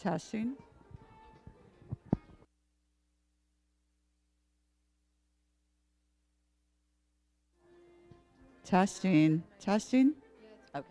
Testing. Testing. Testing. Okay.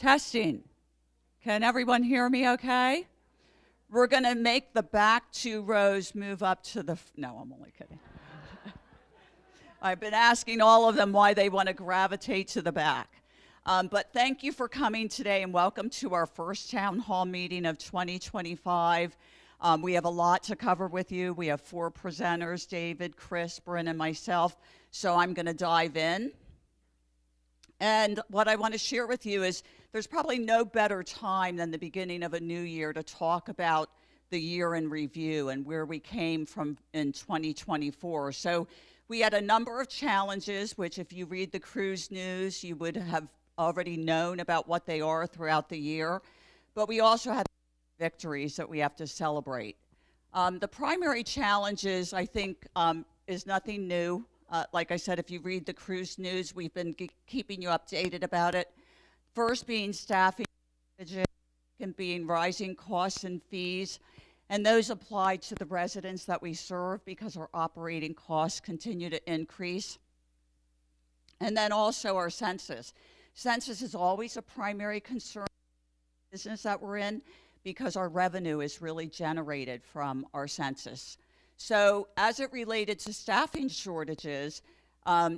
Testing. Can everyone hear me okay? We're going to make the back 2 rows move up to the, no, I'm only kidding. I've been asking all of them why they want to gravitate to the back. But thank you for coming today and welcome to our first town hall meeting of 2025. We have a lot to cover with you. We have 4 presenters, David, Chris, Bryn, and myself. So I'm going to dive in. And what I want to share with you is there's probably no better time than the beginning of a new year to talk about the year in review and where we came from in 2024. So we had a number of challenges, which if you read the cruise news, you would have already known about what they are throughout the year. But we also had victories that we have to celebrate. The primary challenges, I think, is nothing new. Like I said, if you read the cruise news, we've been keeping you updated about it. First being staffing, second being rising costs and fees, and those apply to the residents that we serve because our operating costs continue to increase. And then also our census. Census is always a primary concern in the business that we're in because our revenue is really generated from our census. So as it related to staffing shortages,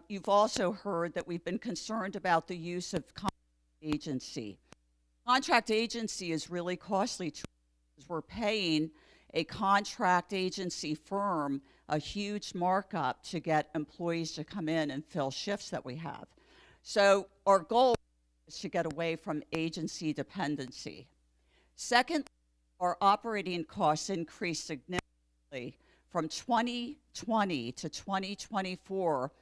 you've also heard that we've been concerned about the use of contract agency. Contract agency is really costly to us because we're paying a contract agency firm a huge markup to get employees to come in and fill shifts that we have. So our goal is to get away from agency dependency. Second, our operating costs increased significantly. From 2020 to 2024,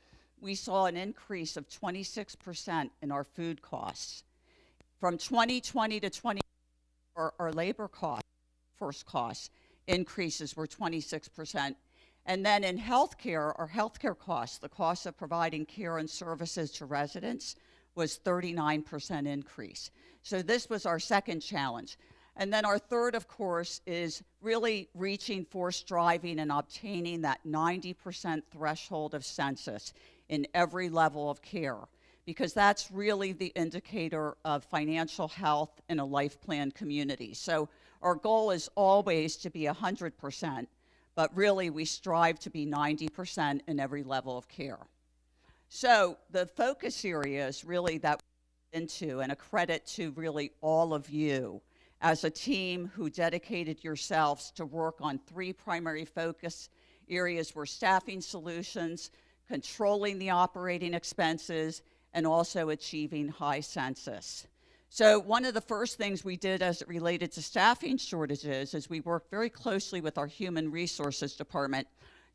we saw an increase of 26% in our food costs. From 2020 to 2024, our labor costs, first costs, increases were 26%. And then in healthcare, our healthcare costs, the cost of providing care and services to residents, was 39% increase. So this was our second challenge. And then our third, of course, is really reaching for, striving, and obtaining that 90% threshold of census in every level of care, because that's really the indicator of financial health in a life plan community. So our goal is always to be 100%, but really we strive to be 90% in every level of care. So the focus areas really that we're into, and a credit to really all of you, as a team who dedicated yourselves to work on 3 primary focus areas were staffing solutions, controlling the operating expenses, and also achieving high census. So one of the first things we did as it related to staffing shortages is we worked very closely with our human resources department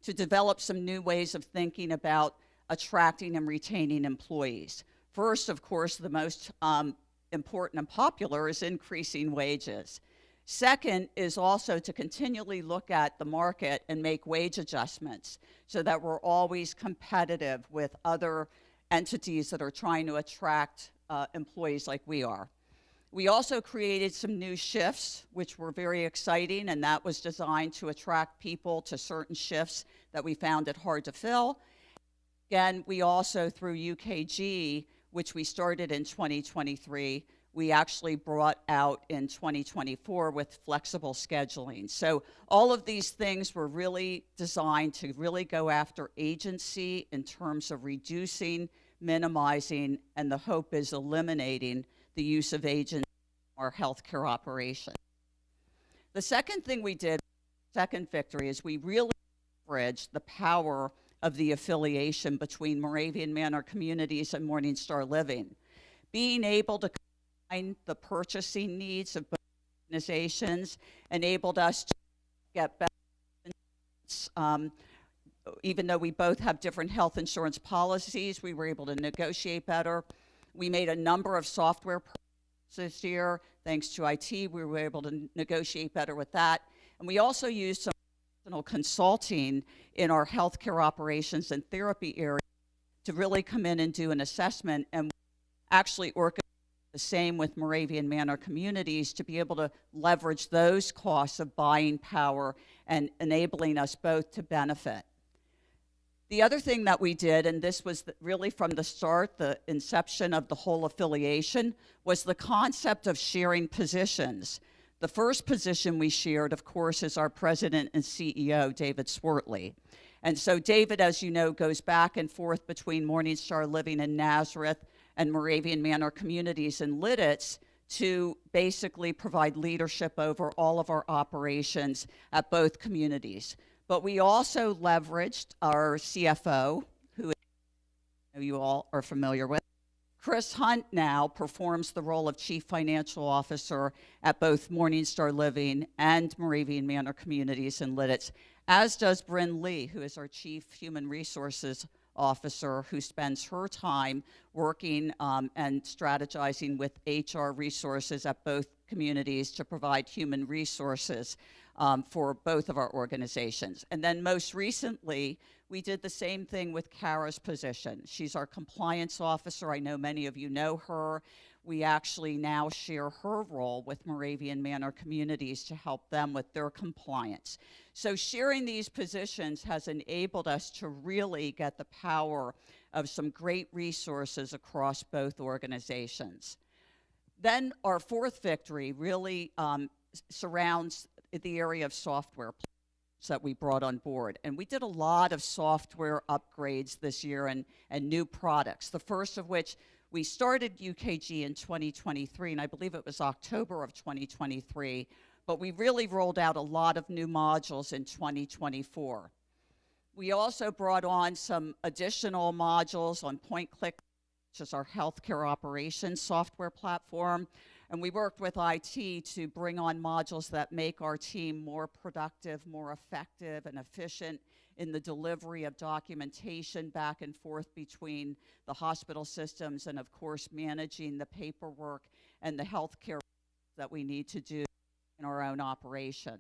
to develop some new ways of thinking about attracting and retaining employees. First, of course, the most important and popular is increasing wages. Second is also to continually look at the market and make wage adjustments so that we're always competitive with other entities that are trying to attract employees like we are. We also created some new shifts, which were very exciting, and that was designed to attract people to certain shifts that we found it hard to fill. Again, we also, through UKG, which we started in 2023, we actually brought out in 2024 with flexible scheduling. So all of these things were really designed to really go after agency in terms of reducing, minimizing, and the hope is eliminating the use of agency in our healthcare operation. The second thing we did, second victory, is we really leveraged the power of the affiliation between Moravian Manor Communities and Morningstar Living. Being able to combine the purchasing needs of both organizations enabled us to get better even though we both have different health insurance policies, we were able to negotiate better. We made a number of software purchases this year. Thanks to IT, we were able to negotiate better with that. And we also used some consulting in our healthcare operations and therapy area to really come in and do an assessment and actually orchestrate the same with Moravian Manor Communities to be able to leverage those costs of buying power and enabling us both to benefit. The other thing that we did, and this was really from the start, the inception of the whole affiliation, was the concept of sharing positions. The first position we shared, of course, is our president and CEO, David Swartley. And so David, as you know, goes back and forth between Morningstar Living in Nazareth and Moravian Manor Communities in Lidditz to basically provide leadership over all of our operations at both communities. But we also leveraged our CFO, who you all are familiar with. Chris Hunt now performs the role of Chief Financial Officer at both Morningstar Living and Moravian Manor Communities in Lidditz, as does Bryn Lee, who is our Chief Human Resources Officer, who spends her time working and strategizing with HR resources at both communities to provide human resources for both of our organizations. And then most recently, we did the same thing with Kara's position. She's our compliance officer. I know many of you know her. We actually now share her role with Moravian Manor Communities to help them with their compliance. So sharing these positions has enabled us to really get the power of some great resources across both organizations. Then our fourth victory really surrounds the area of software that we brought on board. And we did a lot of software upgrades this year and new products. The first of which, we started UKG in 2023, and I believe it was October of 2023, but we really rolled out a lot of new modules in 2024. We also brought on some additional modules on PointClick, which is our healthcare operations software platform. And we worked with IT to bring on modules that make our team more productive, more effective, and efficient in the delivery of documentation back and forth between the hospital systems and, of course, managing the paperwork and the healthcare that we need to do in our own operation.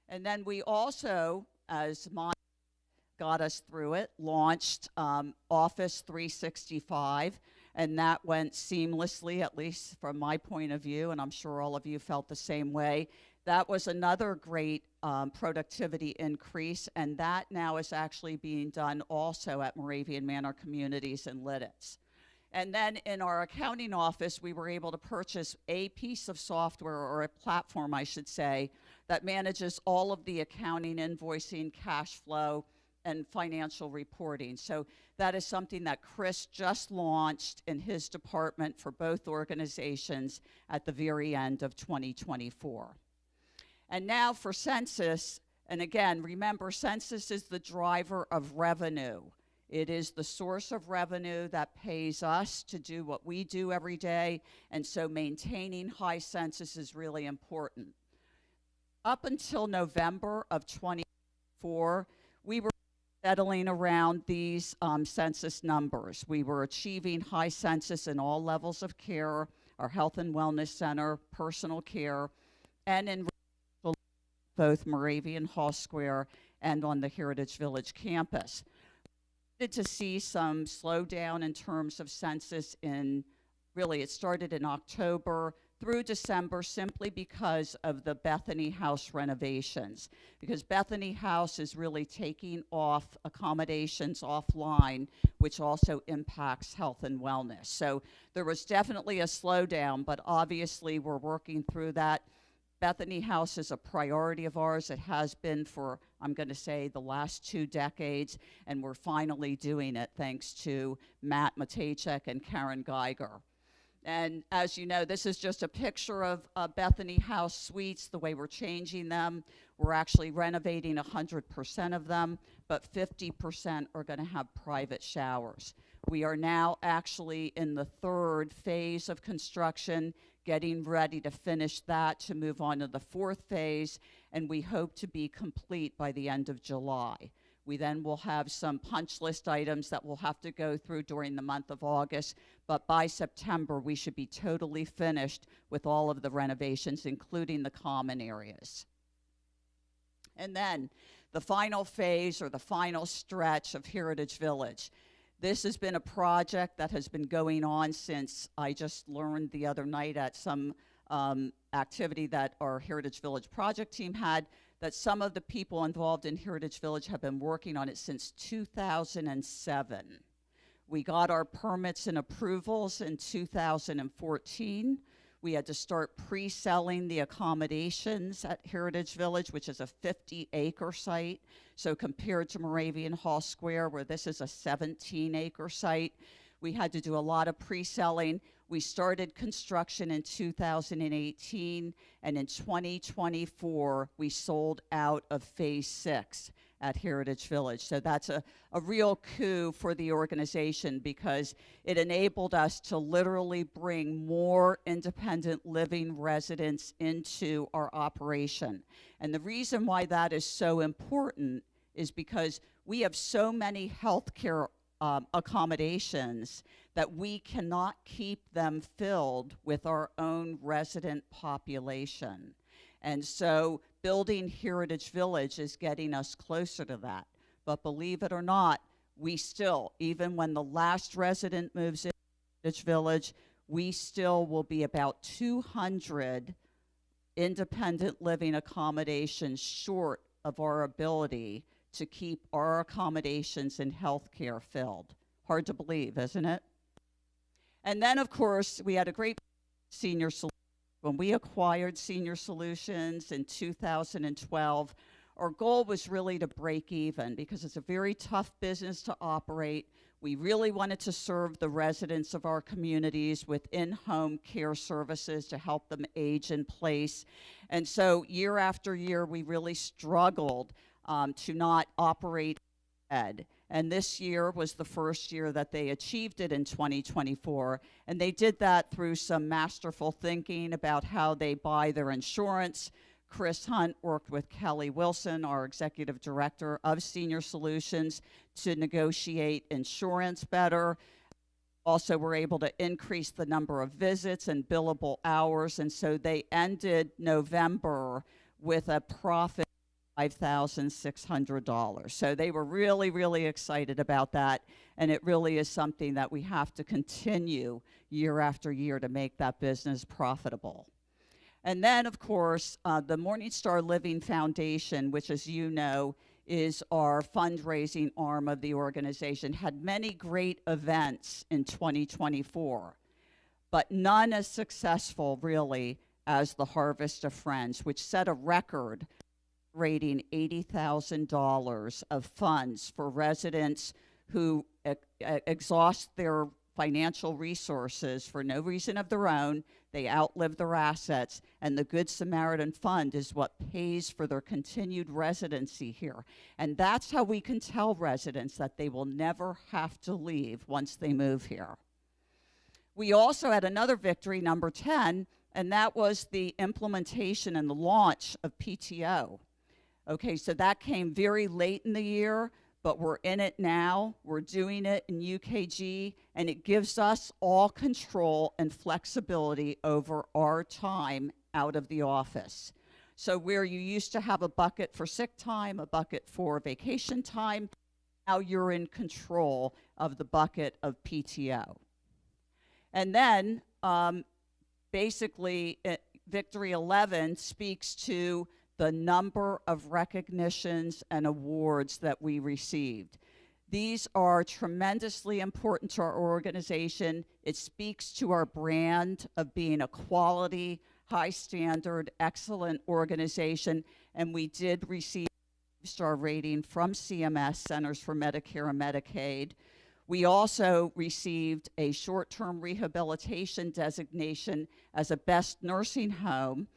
And then we also, as Mon got us through it, launched Office 365. And that went seamlessly, at least from my point of view, and I'm sure all of you felt the same way. That was another great productivity increase, and that now is actually being done also at Moravian Manor Communities in Lidditz. And then in our accounting office, we were able to purchase a piece of software, or a platform, I should say, that manages all of the accounting, invoicing, cash flow, and financial reporting. So that is something that Chris just launched in his department for both organizations at the very end of 2024. And now for census, and again, remember, census is the driver of revenue. It is the source of revenue that pays us to do what we do every day, and so maintaining high census is really important. Up until November of 2024, we were settling around these census numbers. We were achieving high census in all levels of care, our health and wellness center, personal care, and in both Moravian Hall Square and on the Heritage Village campus. We started to see some slowdown in terms of census it started in October through December, simply because of the Bethany House renovations, because Bethany House is really taking off accommodations offline, which also impacts health and wellness. So there was definitely a slowdown, but obviously we're working through that. Bethany House is a priority of ours. It has been for, I'm going to say, the last 2 decades, and we're finally doing it thanks to Matt Matejcek and Karen Geiger. And as you know, this is just a picture of Bethany House suites, the way we're changing them. We're actually renovating 100% of them, but 50% are going to have private showers. We are now actually in the 3rd phase of construction, getting ready to finish that to move on to the 4th phase, and we hope to be complete by the end of July. We then will have some punch list items that we'll have to go through during the month of August, but by September, we should be totally finished with all of the renovations, including the common areas. And then the final phase, or the final stretch, of Heritage Village. This has been a project that has been going on since I just learned the other night at some activity that our Heritage Village project team had, that some of the people involved in Heritage Village have been working on it since 2007. We got our permits and approvals in 2014. We had to start pre-selling the accommodations at Heritage Village, which is a 50-acre site. So compared to Moravian Hall Square, where this is a 17-acre site, we had to do a lot of pre-selling. We started construction in 2018, and in 2024, we sold out of Phase 6 at Heritage Village. So that's a real coup for the organization, because it enabled us to literally bring more independent living residents into our operation. And the reason why that is so important is because we have so many healthcare accommodations that we cannot keep them filled with our own resident population. And so building Heritage Village is getting us closer to that. But believe it or not, we still, even when the last resident moves in Heritage Village, we still will be about 200 independent living accommodations short of our ability to keep our accommodations and healthcare filled. Hard to believe, isn't it? And then, of course, we had a great senior solution. When we acquired Senior Solutions in 2012, our goal was really to break even, because it's a very tough business to operate. We really wanted to serve the residents of our communities with in-home care services to help them age in place. And so year after year, we really struggled to not operate ed. And this year was the first year that they achieved it in 2024. And they did that through some masterful thinking about how they buy their insurance. Chris Hunt worked with Kelly Wilson, our executive director of Senior Solutions, to negotiate insurance better. Also, were able to increase the number of visits and billable hours. And so they ended November with a profit $5,600. So they were really, really excited about that. And it really is something that we have to continue year after year to make that business profitable. And then, of course, the Morningstar Living Foundation, which, as you know, is our fundraising arm of the organization, had many great events in 2024, but none as successful, really, as the Harvest of Friends, which set a record rating $80,000 of funds for residents who exhaust their financial resources for no reason of their own. They outlive their assets, and the Good Samaritan Fund is what pays for their continued residency here. And that's how we can tell residents that they will never have to leave once they move here. We also had another victory, number 10, and that was the implementation and the launch of PTO. Okay, so that came very late in the year, but we're in it now. We're doing it in UKG, and it gives us all control and flexibility over our time out of the office. So where you used to have a bucket for sick time, a bucket for vacation time, now you're in control of the bucket of PTO. And then basically, Victory 11 speaks to the number of recognitions and awards that we received. These are tremendously important to our organization. It speaks to our brand of being a quality, high standard, excellent organization, and we did receive a 5-star rating from CMS, Centers for Medicare and Medicaid. We also received a short-term rehabilitation designation as a best nursing home.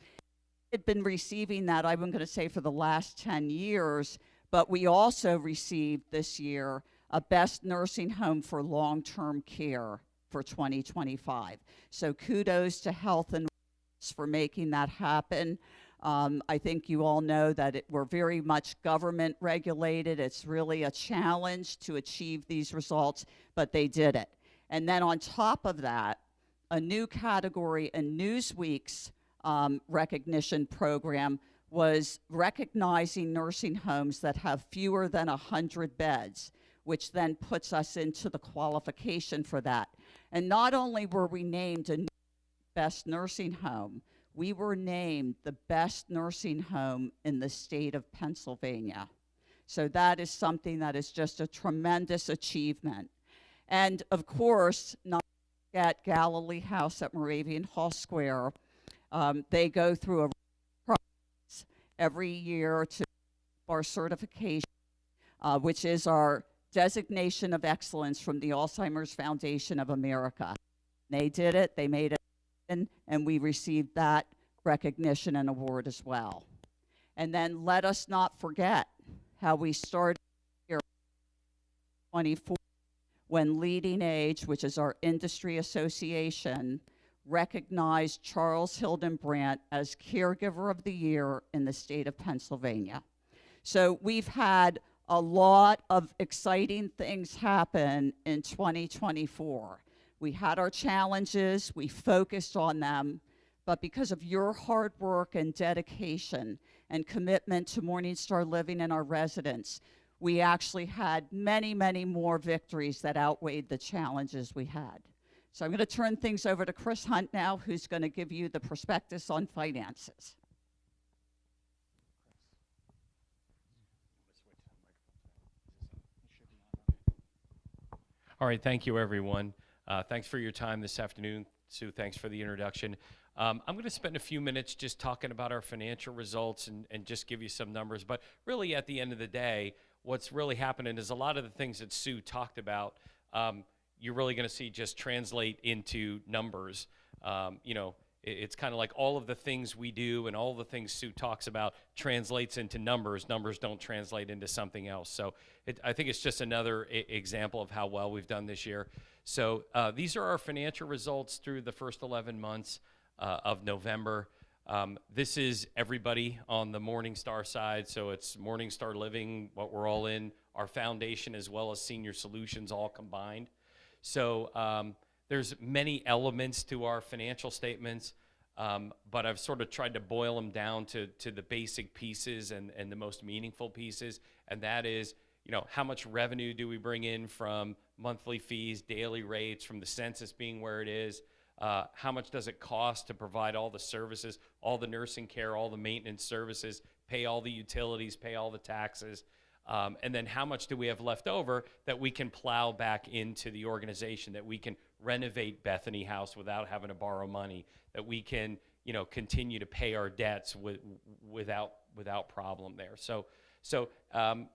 Had been receiving that, I'm going to say, for the last 10 years, but we also received this year a best nursing home for long-term care for 2025. So kudos to Health and Wellness for making that happen. I think you all know that we're very much government regulated. It's really a challenge to achieve these results, but they did it. And then on top of that, a new category in Newsweek's recognition program was recognizing nursing homes that have fewer than 100 beds, which then puts us into the qualification for that. And not only were we named a best nursing home, we were named the best nursing home in the state of Pennsylvania. So that is something that is just a tremendous achievement. And of course, not at Galilee House at Moravian Hall Square, they go through a process every year to our certification, which is our designation of excellence from the Alzheimer's Foundation of America. They did it, they made it, and we received that recognition and award as well. And then let us not forget how we started here 24 when Leading Age, which is our industry association, recognized Charles Hildenbrandt as Caregiver of the Year in the state of Pennsylvania. So we've had a lot of exciting things happen in 2024. We had our challenges, we focused on them, but because of your hard work and dedication and commitment to Morningstar Living and our residents, we actually had many, many more victories that outweighed the challenges we had. So I'm going to turn things over to Chris Hunt now, who's going to give you the prospectus on finances. All right, thank you, everyone. Thanks for your time this afternoon. Sue, thanks for the introduction. I'm going to spend a few minutes just talking about our financial results and just give you some numbers. But really, at the end of the day, what's really happening is a lot of the things that Sue talked about, you're really going to see just translate into numbers. You know, it's kind of like all of the things we do and all the things Sue talks about translates into numbers. Numbers don't translate into something else. So I think it's just another example of how well we've done this year. So these are our financial results through the first 11 months of November. This is everybody on the Morningstar side. So it's Morningstar Living, what we're all in, our foundation, as well as Senior Solutions all combined. So there's many elements to our financial statements, but I've sort of tried to boil them down to the basic pieces and the most meaningful pieces, and that is, you know, how much revenue do we bring in from monthly fees, daily rates, from the census being where it is, how much does it cost to provide all the services, all the nursing care, all the maintenance services, pay all the utilities, pay all the taxes, and then how much do we have left over that we can plow back into the organization, that we can renovate Bethany House without having to borrow money, that we can, you know, continue to pay our debts without problem there. So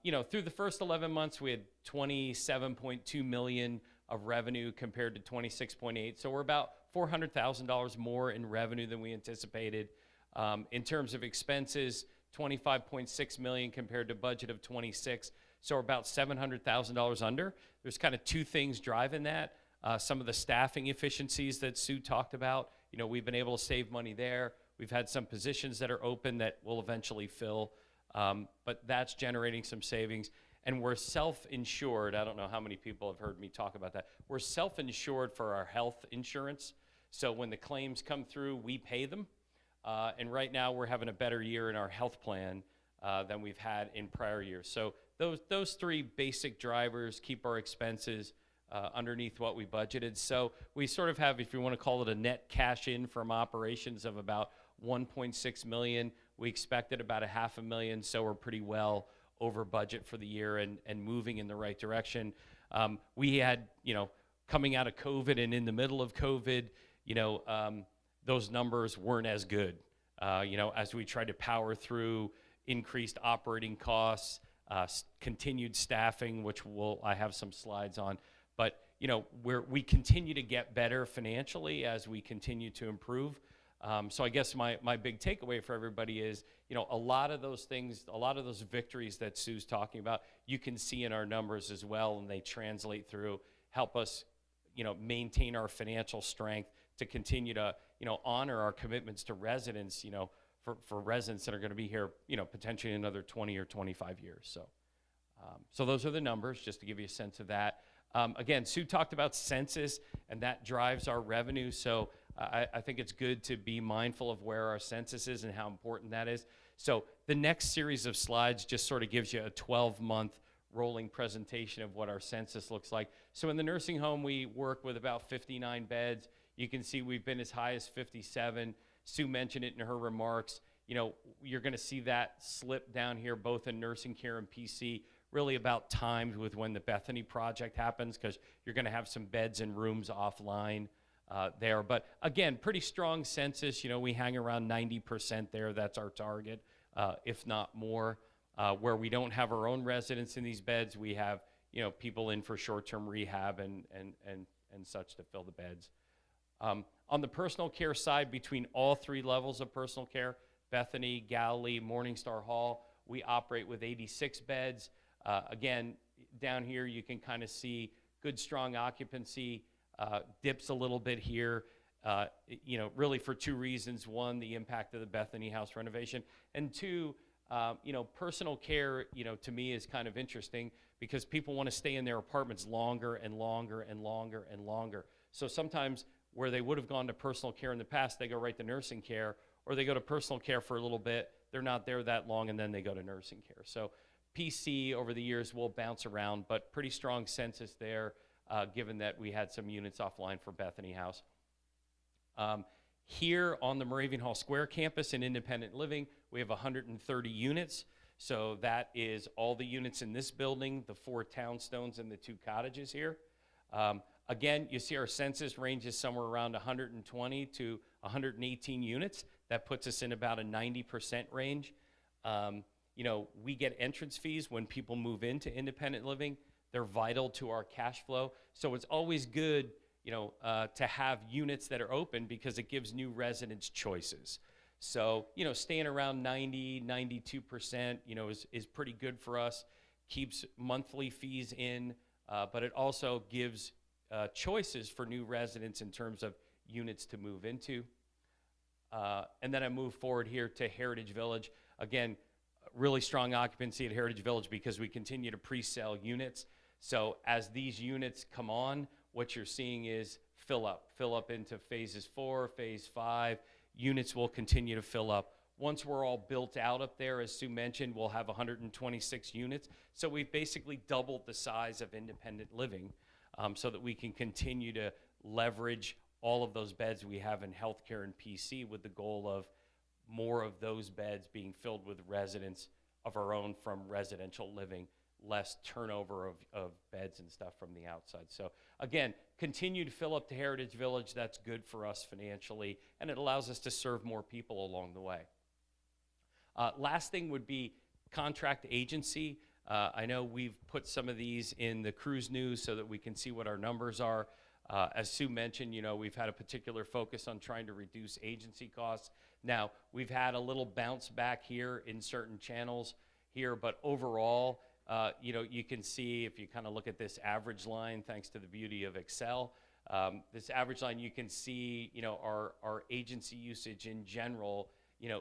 you know, through the first 11 months, we had $27.2 million of revenue compared to 26.8. So we're about $400,000 more in revenue than we anticipated. In terms of expenses, $25.6 million compared to budget of 26. So we're about $700,000 under. There's kind of two things driving that. Some of the staffing efficiencies that Sue talked about, you know, we've been able to save money there. We've had some positions that are open that we'll eventually fill, but that's generating some savings. And we're self-insured. I don't know how many people have heard me talk about that. We're self-insured for our health insurance. So when the claims come through, we pay them. And right now we're having a better year in our health plan than we've had in prior years. So those three basic drivers keep our expenses underneath what we budgeted. So we sort of have, if you want to call it, a net cash in from operations of about $1.6 million. We expected about $500,000, so we're pretty well over budget for the year and moving in the right direction. We had, you know, coming out of COVID and in the middle of COVID, you know, those numbers weren't as good. You know, as we tried to power through increased operating costs, continued staffing, which I have some slides on. But, you know, we continue to get better financially as we continue to improve. So I guess my big takeaway for everybody is, you know, a lot of those things, a lot of those victories that Sue's talking about, you can see in our numbers as well, and they translate through, help us, you know, maintain our financial strength to continue to, you know, honor our commitments to residents, you know, for residents that are going to be here, you know, potentially another 20 or 25 years. So those are the numbers, just to give you a sense of that. Again, Sue talked about census, and that drives our revenue. So I think it's good to be mindful of where our census is and how important that is. So the next series of slides just sort of gives you a 12-month rolling presentation of what our census looks like. So in the nursing home, we work with about 59 beds. You can see we've been as high as 57. Sue mentioned it in her remarks. You're going to see that slip down here, both in nursing care and PC, really about timed with when the Bethany project happens, because you're going to have some beds and rooms offline there. But again, pretty strong census. We hang around 90% there. That's our target, if not more. Where we don't have our own residents in these beds, we have people in for short-term rehab and such to fill the beds. On the personal care side, between all three levels of personal care, Bethany, Galilee, Morningstar Hall, we operate with 86 beds. Again, down here you can kind of see good, strong occupancy, dips a little bit here, really for two reasons. One, the impact of the Bethany House renovation, and two, personal care, to me is kind of interesting because people want to stay in their apartments longer and longer and longer and longer. So sometimes where they would have gone to personal care in the past, they go right to nursing care, or they go to personal care for a little bit, they're not there that long, and then they go to nursing care. So PC over the years will bounce around, but pretty strong census there, given that we had some units offline for Bethany House. Here on the Moravian Hall Square campus in independent living, we have 130 units. So that is all the units in this building, the 4 townstones and the 2 cottages here. Again, you see our census ranges somewhere around 120 to 118 units. That puts us in about a 90% range. We get entrance fees when people move into independent living. They're vital to our cash flow. So it's always good, to have units that are open because it gives new residents choices. So, staying around 90, 92%, is pretty good for us. Keeps monthly fees in, but it also gives choices for new residents in terms of units to move into. And then I move forward here to Heritage Village. Again, really strong occupancy at Heritage Village because we continue to pre-sell units. So as these units come on, what you're seeing is fill up into phases 4, phase 5. Units will continue to fill up. Once we're all built out up there, as Sue mentioned, we'll have 126 units. So we've basically doubled the size of independent living so that we can continue to leverage all of those beds we have in healthcare and PC with the goal of more of those beds being filled with residents of our own from residential living, less turnover of beds and stuff from the outside. So again, continue to fill up the Heritage Village. That's good for us financially, and it allows us to serve more people along the way. Last thing would be contract agency. I know we've put some of these in the cruise news so that we can see what our numbers are. As Sue mentioned, we've had a particular focus on trying to reduce agency costs. Now, we've had a little bounce back here in certain channels here, but overall, you can see if you kind of look at this average line, thanks to the beauty of Excel, this average line, you can see, our agency usage in general,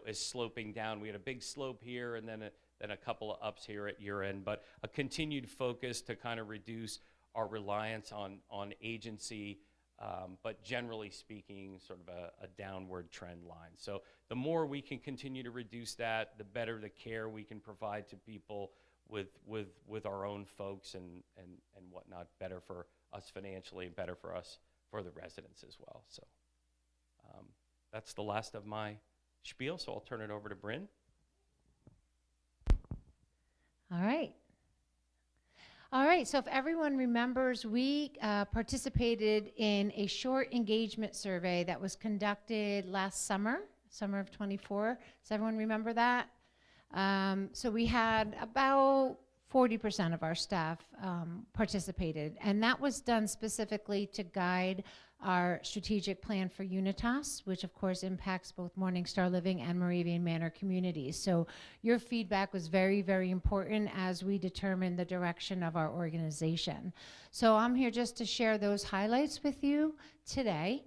is sloping down. We had a big slope here and then a couple of ups here at year end, but a continued focus to kind of reduce our reliance on agency, but generally speaking, sort of a downward trend line. So the more we can continue to reduce that, the better the care we can provide to people with our own folks and whatnot, better for us financially and better for us, for the residents as well. So that's the last of my spiel, so I'll turn it over to Bryn. All right. All right, so if everyone remembers, we participated in a short engagement survey that was conducted last summer of 24. Does everyone remember that? So we had about 40% of our staff participated, and that was done specifically to guide our strategic plan for Unitas, which of course impacts both Morningstar Living and Moravian Manor communities. So your feedback was very, very important as we determine the direction of our organization. So I'm here just to share those highlights with you today.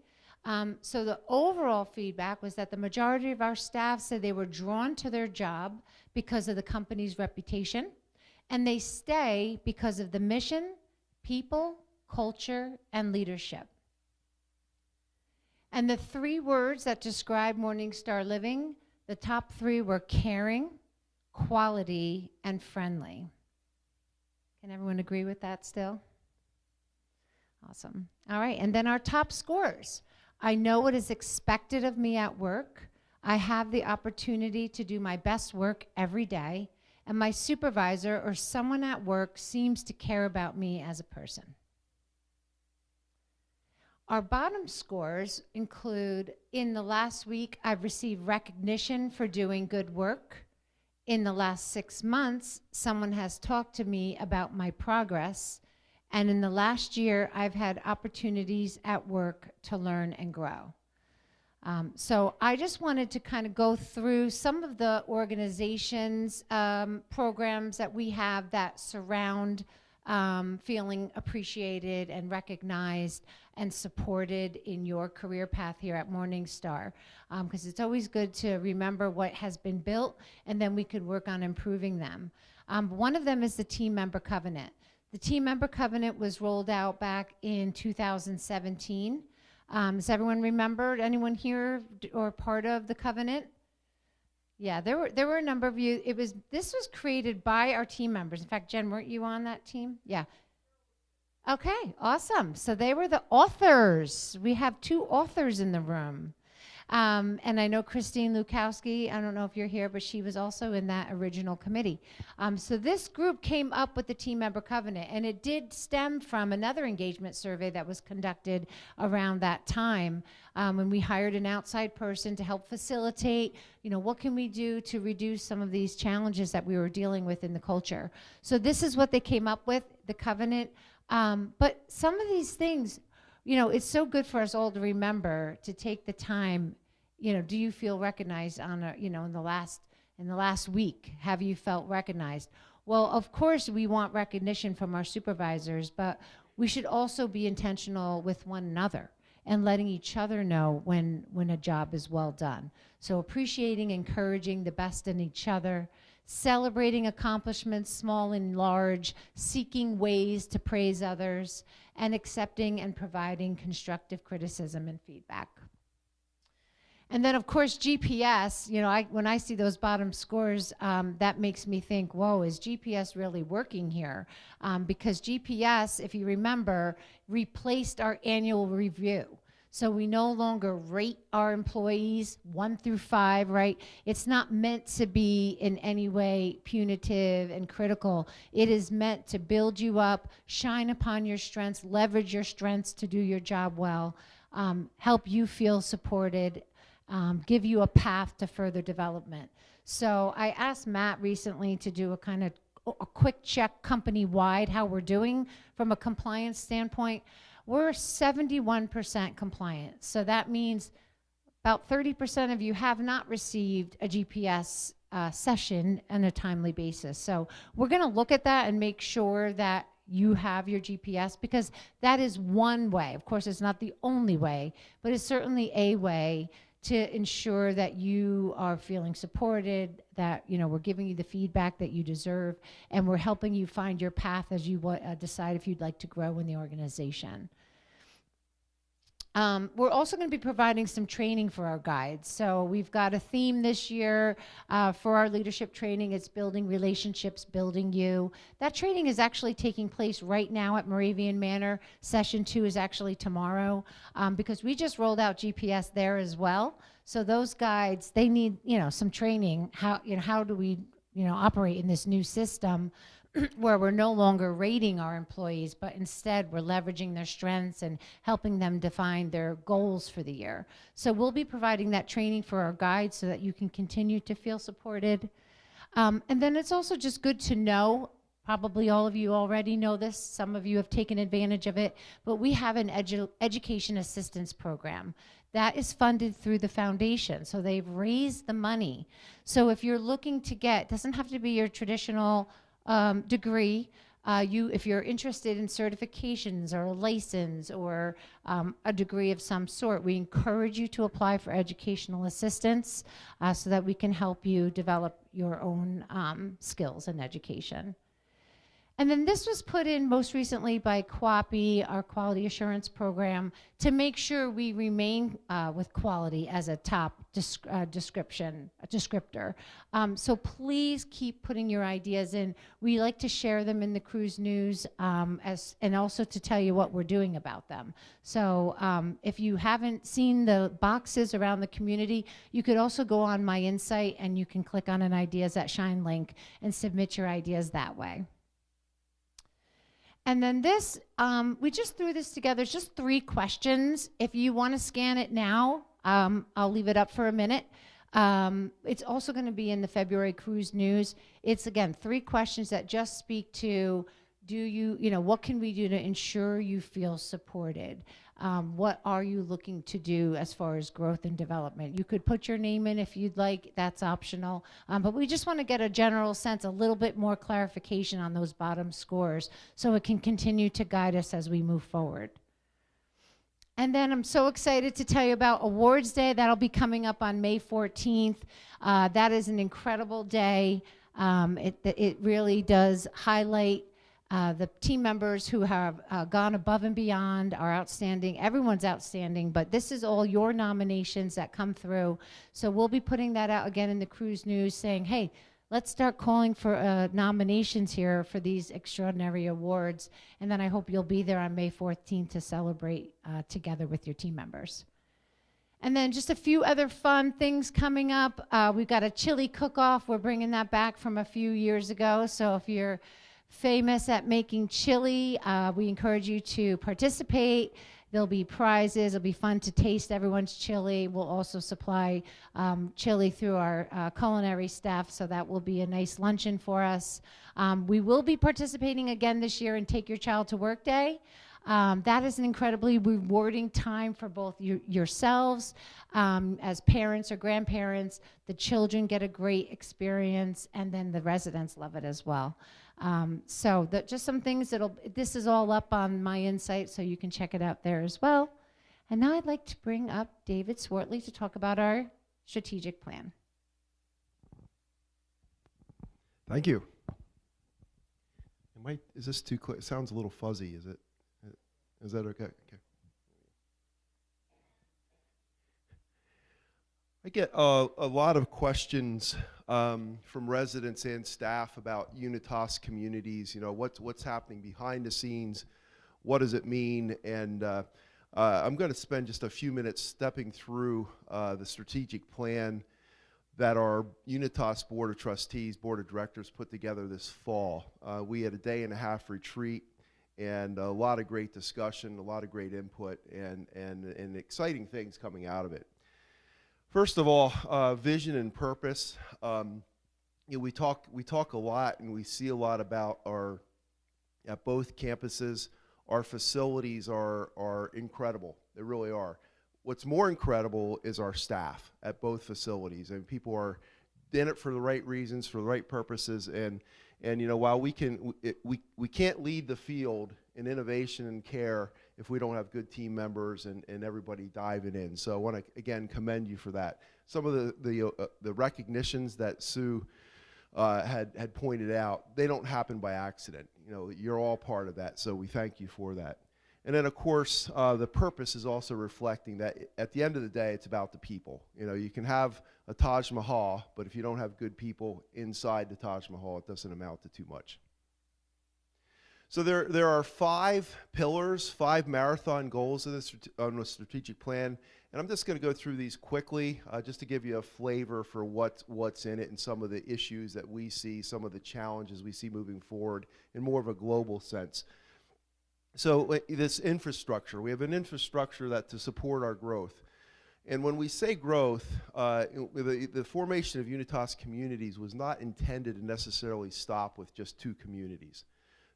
So the overall feedback was that the majority of our staff said they were drawn to their job because of the company's reputation, and they stay because of the mission, people, culture, and leadership. And the 3 words that describe Morningstar Living, the top 3 were caring, quality, and friendly. Can everyone agree with that still? Awesome. All right, and then our top scores. I know what is expected of me at work. I have the opportunity to do my best work every day, and my supervisor or someone at work seems to care about me as a person. Our bottom scores include, in the last week, I've received recognition for doing good work. In the last 6 months, someone has talked to me about my progress. And in the last year, I've had opportunities at work to learn and grow. So I just wanted to kind of go through some of the organizations, programs that we have that surround feeling appreciated and recognized and supported in your career path here at Morningstar. Because it's always good to remember what has been built, and then we could work on improving them. One of them is the Team Member Covenant. The Team Member Covenant was rolled out back in 2017. Does everyone remember? Anyone here or part of the covenant? Yeah, there were a number of you. This was created by our team members. In fact, Jen, weren't you on that team? Yeah. Okay, awesome. So they were the authors. We have 2 authors in the room. And I know Christine Lukowski, I don't know if you're here, but she was also in that original committee. So this group came up with the Team Member Covenant, and it did stem from another engagement survey that was conducted around that time, when we hired an outside person to help facilitate, what can we do to reduce some of these challenges that we were dealing with in the culture. So this is what they came up with, the covenant. But some of these things, it's so good for us all to remember to take the time. Do you feel recognized on in the last week? Have you felt recognized? Well, of course, we want recognition from our supervisors, but we should also be intentional with one another and letting each other know when a job is well done. So appreciating, encouraging the best in each other, celebrating accomplishments, small and large, seeking ways to praise others, and accepting and providing constructive criticism and feedback. And then, of course, GPS, when I see those bottom scores, that makes me think, whoa, is GPS really working here? Because GPS, if you remember, replaced our annual review. So we no longer rate our employees 1 through 5, right? It's not meant to be in any way punitive and critical. It is meant to build you up, shine upon your strengths, leverage your strengths to do your job well, help you feel supported, give you a path to further development. So I asked Matt recently to do a quick check company-wide how we're doing from a compliance standpoint. We're 71% compliant. So that means about 30% of you have not received a GPS session on a timely basis. So we're going to look at that and make sure that you have your GPS, because that is one way. Of course, it's not the only way, but it's certainly a way to ensure that you are feeling supported, that we're giving you the feedback that you deserve, and we're helping you find your path as you decide if you'd like to grow in the organization. We're also going to be providing some training for our guides. So we've got a theme this year for our leadership training. It's building relationships, building you. That training is actually taking place right now at Moravian Manor. Session 2 is actually tomorrow, because we just rolled out GPS there as well. So those guides, they need some training. How do we operate in this new system where we're no longer rating our employees, but instead we're leveraging their strengths and helping them define their goals for the year. So we'll be providing that training for our guides so that you can continue to feel supported. And then it's also just good to know, probably all of you already know this, some of you have taken advantage of it, but we have an education assistance program that is funded through the foundation. So they've raised the money. So if you're looking to get, doesn't have to be your traditional degree. If you're interested in certifications or a license or a degree of some sort, we encourage you to apply for educational assistance so that we can help you develop your own skills in education. And then this was put in most recently by QAPI, our quality assurance program, to make sure we remain with quality as a top descriptor. So please keep putting your ideas in. We like to share them in the cruise news and also to tell you what we're doing about them. So if you haven't seen the boxes around the community, you could also go on My Insight and you can click on an Ideas at Shine link and submit your ideas that way. And then this, we just threw this together. It's just 3 questions. If you want to scan it now, I'll leave it up for a minute. It's also going to be in the February Cruise News. It's, again, 3 questions that just speak to, what can we do to ensure you feel supported? What are you looking to do as far as growth and development? You could put your name in if you'd like, that's optional. But we just want to get a general sense, a little bit more clarification on those bottom scores so it can continue to guide us as we move forward. And then I'm so excited to tell you about Awards Day. That'll be coming up on May 14th. That is an incredible day. It really does highlight the team members who have gone above and beyond are outstanding. Everyone's outstanding, but this is all your nominations that come through. So we'll be putting that out again in the cruise news saying, hey, let's start calling for nominations here for these extraordinary awards. And then I hope you'll be there on May 14th to celebrate together with your team members. And then just a few other fun things coming up. We've got a chili cook-off. We're bringing that back from a few years ago. So if you're famous at making chili, we encourage you to participate. There'll be prizes. It'll be fun to taste everyone's chili. We'll also supply chili through our culinary staff, so that will be a nice luncheon for us. We will be participating again this year in Take Your Child to Work Day. That is an incredibly rewarding time for both yourselves as parents or grandparents. The children get a great experience, and then the residents love it as well. So just some things this is all up on My Insight, so you can check it out there as well. And now I'd like to bring up David Swartley to talk about our strategic plan. Thank you. Is this too clear? It sounds a little fuzzy. Is that okay? Okay. I get a lot of questions from residents and staff about Unitas communities. What's happening behind the scenes, what does it mean, and I'm going to spend just a few minutes stepping through the strategic plan that our Unitas Board of Trustees, Board of Directors put together this fall. We had a day-and-a-half retreat and a lot of great discussion, a lot of great input, and exciting things coming out of it. First of all, vision and purpose. We talk a lot and we see a lot about at both campuses. Our facilities are incredible. They really are. What's more incredible is our staff at both facilities, and people are in it for the right reasons, for the right purposes, and while we can't lead the field in innovation and care if we don't have good team members and everybody diving in. So I want to again commend you for that. Some of the recognitions that Sue had pointed out, they don't happen by accident. You're all part of that, so we thank you for that. And then, of course, the purpose is also reflecting that at the end of the day, it's about the people. You can have a Taj Mahal, but if you don't have good people inside the Taj Mahal, it doesn't amount to too much. So there are 5 pillars, 5 marathon goals on the strategic plan, and I'm just going to go through these quickly just to give you a flavor for what's in it and some of the issues that we see, some of the challenges we see moving forward in more of a global sense. So this infrastructure, we have an infrastructure to support our growth. And when we say growth, the formation of Unitas communities was not intended to necessarily stop with just 2 communities.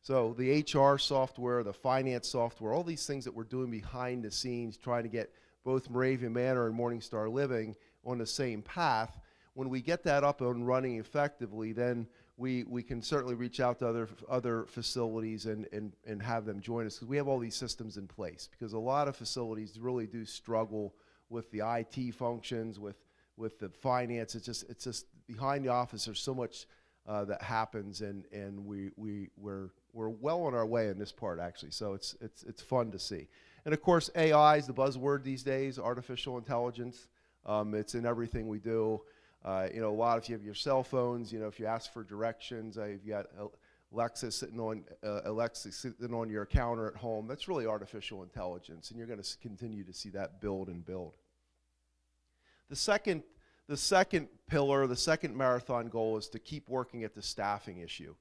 So the HR software, the finance software, all these things that we're doing behind the scenes, trying to get both Moravian Manor and Morningstar Living on the same path, when we get that up and running effectively, then we can certainly reach out to other facilities and have them join us, because we have all these systems in place. Because a lot of facilities really do struggle with the IT functions, with the finance. It's just behind the office. There's so much that happens, and we're well on our way in this part, actually. So it's fun to see. And of course, AI is the buzzword these days, artificial intelligence. It's in everything we do. A lot, if you have your cell phones, if you ask for directions, you've got Alexa sitting on your counter at home. That's really artificial intelligence, and you're going to continue to see that build and build. The second pillar, the second marathon goal, is to keep working at the staffing issue.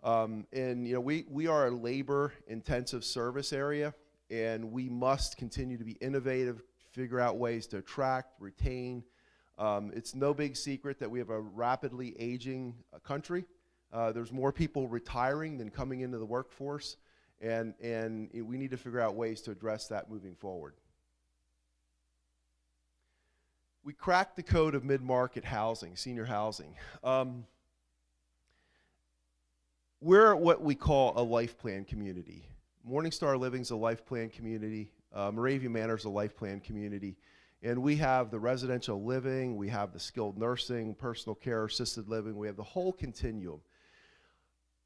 We are a labor-intensive service area, and we must continue to be innovative, figure out ways to attract, retain. It's no big secret that we have a rapidly aging country. There's more people retiring than coming into the workforce, and we need to figure out ways to address that moving forward. We cracked the code of mid-market housing, senior housing. We're what we call a life plan community. Morningstar Living's a life plan community. Moravia Manor's a life plan community. And we have the residential living, we have the skilled nursing, personal care, assisted living, we have the whole continuum.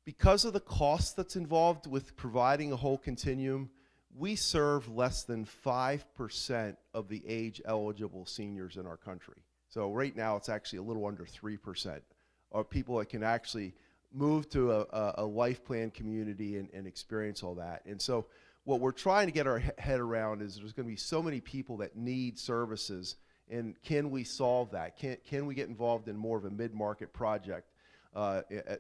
Because of the cost that's involved with providing a whole continuum, we serve less than 5% of the age-eligible seniors in our country. So right now, it's actually a little under 3% of people that can actually move to a life plan community and experience all that. And so what we're trying to get our head around is there's going to be so many people that need services, and can we solve that? Can we get involved in more of a mid-market project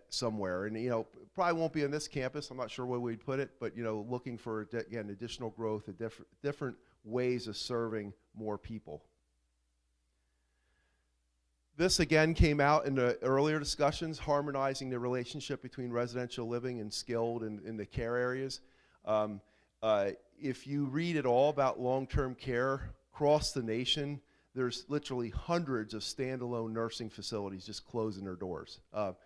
somewhere? And probably won't be on this campus. I'm not sure where we'd put it, but looking for again additional growth, different ways of serving more people. This again came out in the earlier discussions, harmonizing the relationship between residential living and skilled in the care areas. If you read at all about long-term care across the nation, there's literally hundreds of standalone nursing facilities just closing their doors.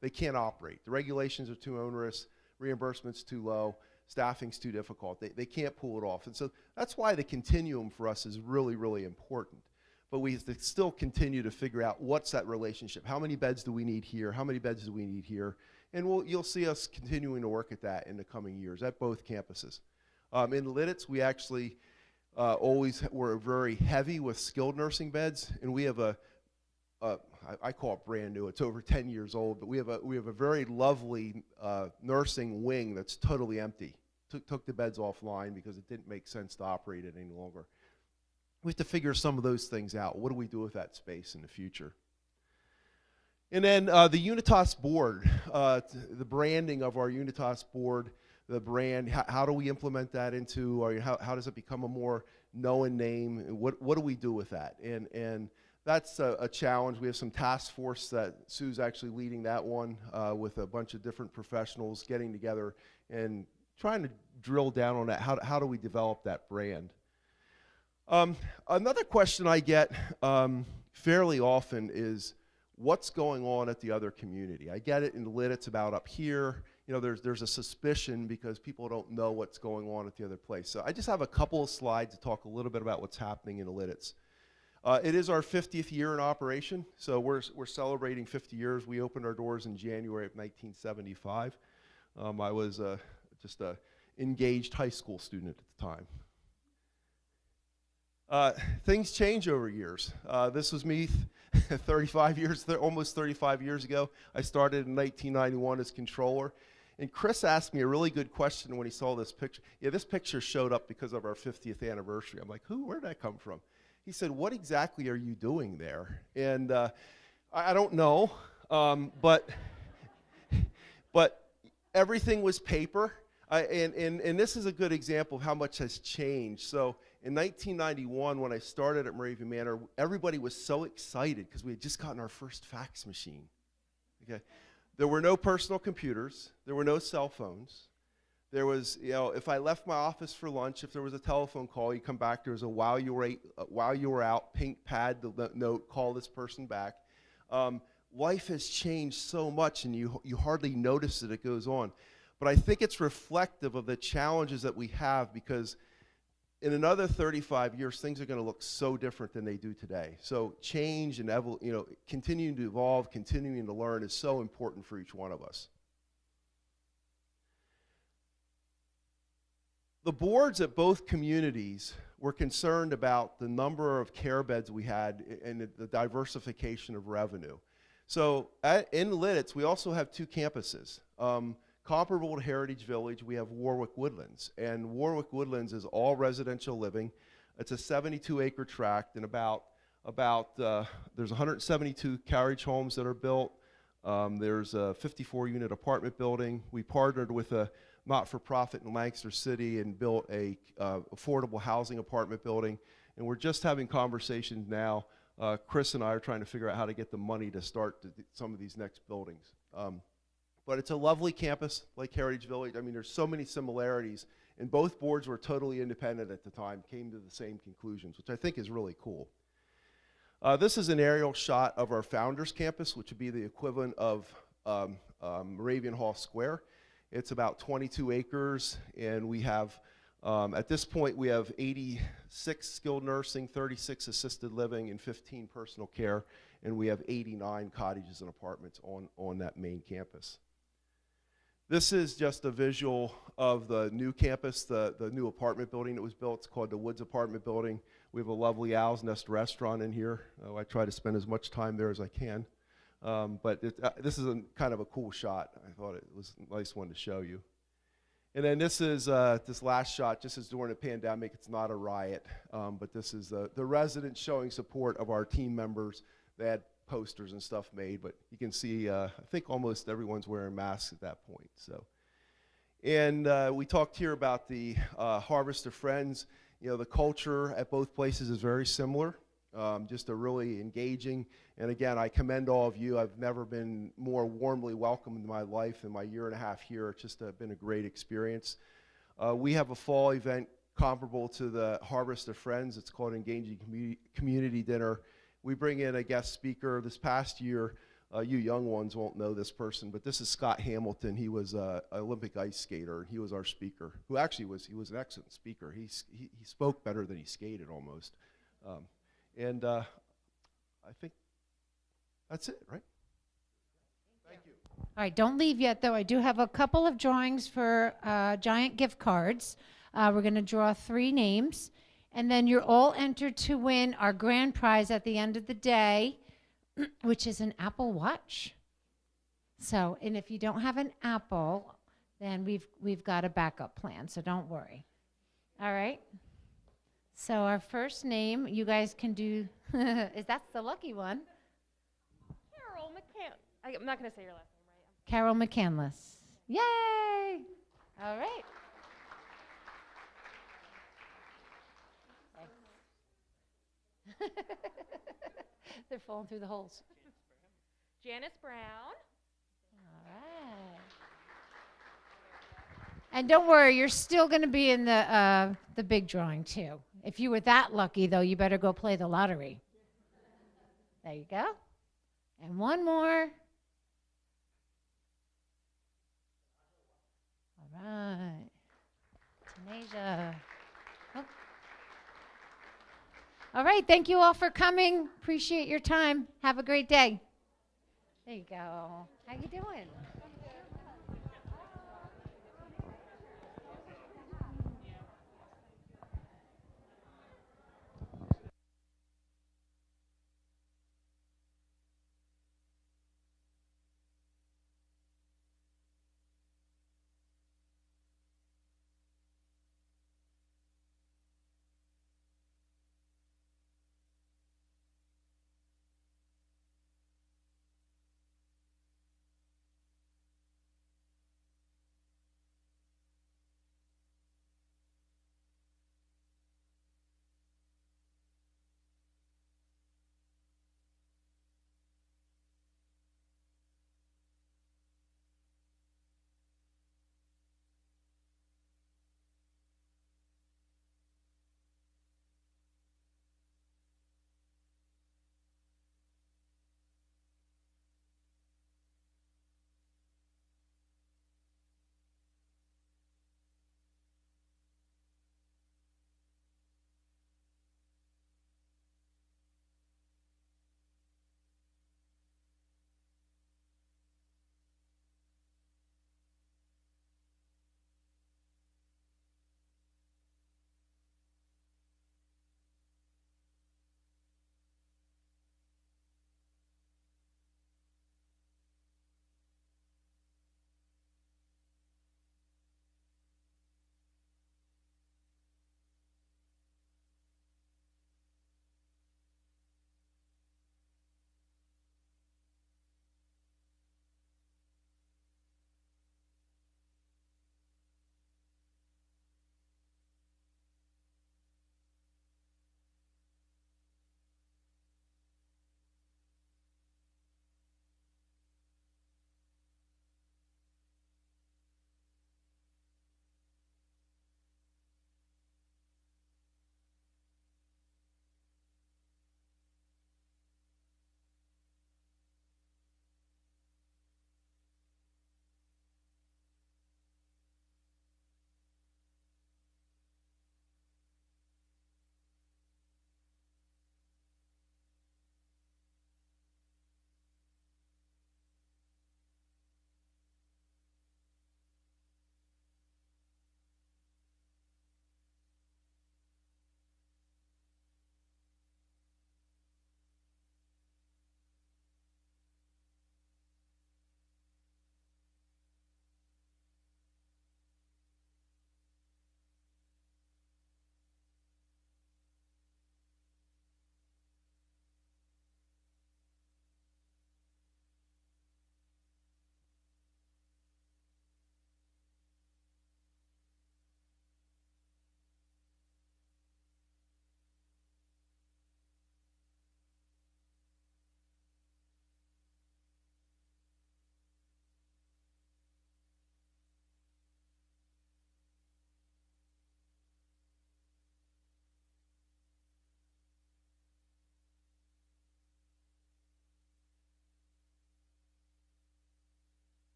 They can't operate. The regulations are too onerous, reimbursement's too low, staffing's too difficult. They can't pull it off. And so that's why the continuum for us is really, really important. But we have to still continue to figure out what's that relationship. How many beds do we need here? How many beds do we need here? And you'll see us continuing to work at that in the coming years at both campuses. In Lidditz, we actually always were very heavy with skilled nursing beds, and we have I call it brand new. It's over 10 years old, but we have a very lovely nursing wing that's totally empty. Took the beds offline because it didn't make sense to operate it any longer. We have to figure some of those things out. What do we do with that space in the future? And then the Unitas board, the branding of our Unitas board, the brand, how do we implement that into, or how does it become a more known name? What do we do with that? And that's a challenge. We have some task force that Sue's actually leading that one with a bunch of different professionals getting together and trying to drill down on that. How do we develop that brand? Another question I get fairly often is, what's going on at the other community? I get it in the Lit, it's about up here. There's a suspicion because people don't know what's going on at the other place. So I just have a couple of slides to talk a little bit about what's happening in the Lidditz. It is our 50th year in operation, so we're celebrating 50 years. We opened our doors in January of 1975. I was just an engaged high school student at the time. Things change over years. This was me almost 35 years ago. I started in 1991 as controller. And Chris asked me a really good question when he saw this picture. Yeah, this picture showed up because of our 50th anniversary. I'm like, where'd that come from? He said, what exactly are you doing there? And I don't know, but everything was paper. And this is a good example of how much has changed. So in 1991, when I started at Moravia Manor, everybody was so excited because we had just gotten our first fax machine. Okay, there were no personal computers. There were no cell phones. There was, if I left my office for lunch, if there was a telephone call, you come back. There was a while you were out, pink pad, the note, call this person back. Life has changed so much, and you hardly notice that it goes on. But I think it's reflective of the challenges that we have, because in another 35 years, things are going to look so different than they do today. So change and continuing to evolve, continuing to learn is so important for each one of us. The boards at both communities were concerned about the number of care beds we had and the diversification of revenue. So in Lidditz, we also have 2 campuses. Comparable to Heritage Village, we have Warwick Woodlands. And Warwick Woodlands is all residential living. It's a 72-acre tract, and there's 172 carriage homes that are built. There's a 54-unit apartment building. We partnered with a not-for-profit in Lancaster City and built a affordable housing apartment building. And we're just having conversations now. Chris and I are trying to figure out how to get the money to start some of these next buildings. But it's a lovely campus, like Heritage Village. I mean, there's so many similarities, and both boards were totally independent at the time, came to the same conclusions, which I think is really cool. This is an aerial shot of our Founders Campus, which would be the equivalent of Moravian Hall Square. It's about 22 acres, and we have, at this point, we have 86 skilled nursing, 36 assisted living, and 15 personal care, and we have 89 cottages and apartments on that main campus. This is just a visual of the new campus, the new apartment building that was built. It's called the Woods Apartment Building. We have a lovely Owl's Nest restaurant in here. I try to spend as much time there as I can. But this is kind of a cool shot. I thought it was a nice one to show you. And then this is this last shot, just as during the pandemic. It's not a riot, but this is the residents showing support of our team members. They had posters and stuff made, but you can see, I think almost everyone's wearing masks at that point. So, and we talked here about the Harvest of Friends. You know, the culture at both places is very similar, just a really engaging. And again, I commend all of you. I've never been more warmly welcomed in my life in my year and a half here. It's just been a great experience. We have a fall event comparable to the Harvest of Friends. It's called Engaging Community Dinner. We bring in a guest speaker. This past year, you young ones won't know this person, but this is Scott Hamilton. He was an Olympic ice skater. He was our speaker, who actually he was an excellent speaker. He spoke better than he skated almost. I think that's it, right? Thank you. All right, don't leave yet, though. I do have a couple of drawings for giant gift cards. We're going to draw 3 names. And then you're all entered to win our grand prize at the end of the day, which is an Apple Watch. So, and if you don't have an Apple, then we've got a backup plan, so don't worry. All right? So our first name, you guys can do, that's the lucky one. Carol McCann. I'm not going to say your last name, right? Carol McCandless. Yay! All right. They're falling through the holes. Janice Brown. All right. And don't worry, you're still going to be in the big drawing too. If you were that lucky, though, you better go play the lottery. There you go. And one more. All right. Tanasia. Oh. All right, thank you all for coming. Appreciate your time. Have a great day. There you go. How you doing?